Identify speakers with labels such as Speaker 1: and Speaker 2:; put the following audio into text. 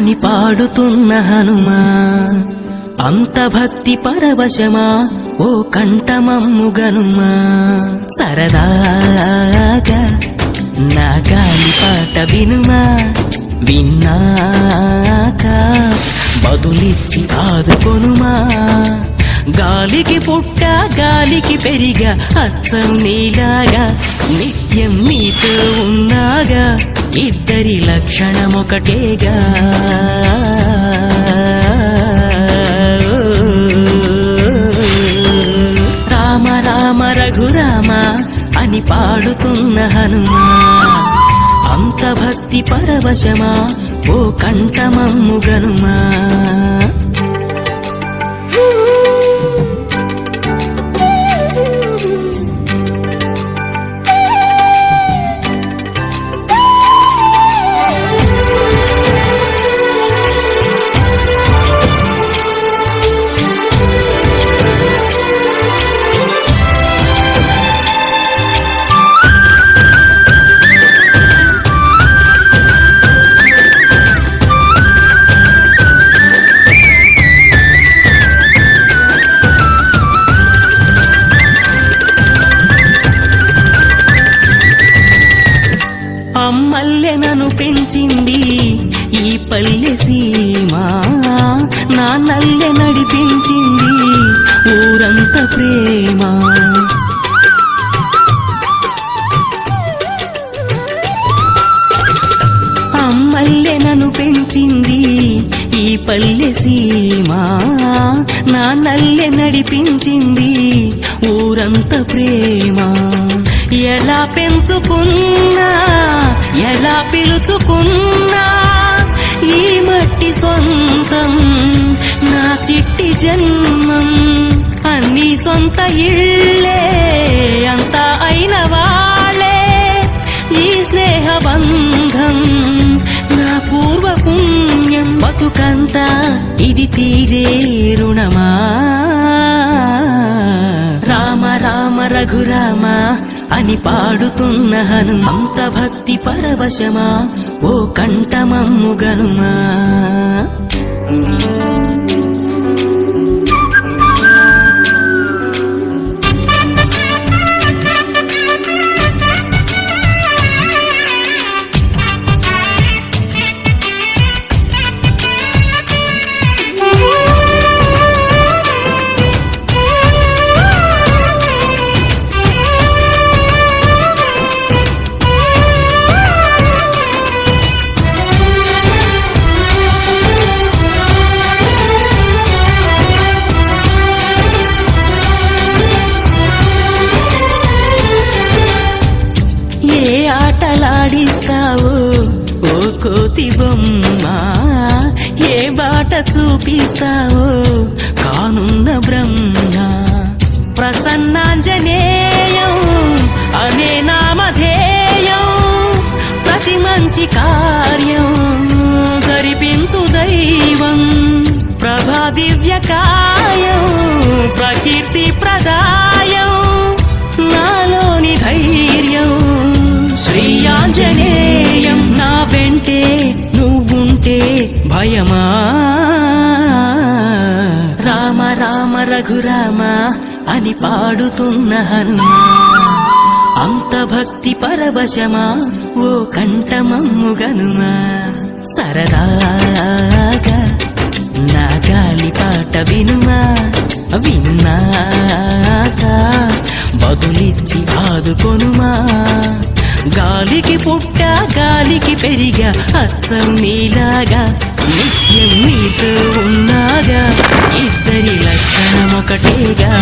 Speaker 1: అని పాడుతున్న హనుమా అంత భక్తి పరవశమా ఓ కంఠమమ్ము గనుమా సరదాగా నా గాలి పాట వినుమా విన్నాక బదులిచ్చి ఆదుకొనుమా గాలికి పుట్ట గాలికి పెరిగా అచ్చం నీలాగా నిత్యం నీతో ఉన్నాగా ఇద్దరి లక్షణమొకటేగా రామ రామ రఘురామ అని పాడుతున్న హనుమా అంత భక్తి పరవశమా ఓ కంఠమమ్ము గనుమా అమ్మల్లె నన్ను పెంచింది ఈ పల్లె సీమ నాన్నల్లె నడిపించింది ఊరంత ప్రేమ అమ్మల్లె నన్ను పెంచింది ఈ పల్లె సీమ నాన్నల్లె నడిపించింది ఊరంత ప్రేమ ఎలా పెంచుకున్నా ఎలా పిలుచుకున్నా ఈ మట్టి సొంతం నా చిట్టి జన్మం అన్ని సొంత ఇళ్ళే అంతా అయిన వాళ్ళే ఈ స్నేహ బంధం నా పూర్వ పుణ్యం బతుకంతా ఇది తీరే రుణమా రామ రామ రఘురామ అని పాడుతున్న హనుమంత భక్తి పరవశమా ఓ కంఠమమ్ము గనుమా ఆటలాడిస్తావు ఓ కోతి బొమ్మ ఏ బాట చూపిస్తావు కానున్న బ్రహ్మ ప్రసన్నాంజనేయం అనే నామధేయం ప్రతి మంచి కార్యం జరిపించు దైవం ప్రభా దివ్యకాయం ప్రకీర్తి ప్రదాయం నాలోని ధైర్యం శ్రీ ఆంజనేయం నా వెంటే నువ్వుంటే భయమా రామ రామ రఘురామ అని పాడుతున్న హనుమా అంత భక్తి పరవశమా ఓ కంఠమమ్ము గనుమా సరదాగా నా గాలి పాట వినుమా విన్నాక బదులిచ్చి ఆదుకొనుమా గాలికి పుట్ట గాలికి పెరిగా అచ్చం నీలాగా నిత్యం నీతో ఉన్నాగా ఇద్దరి లక్షణమొకటేగా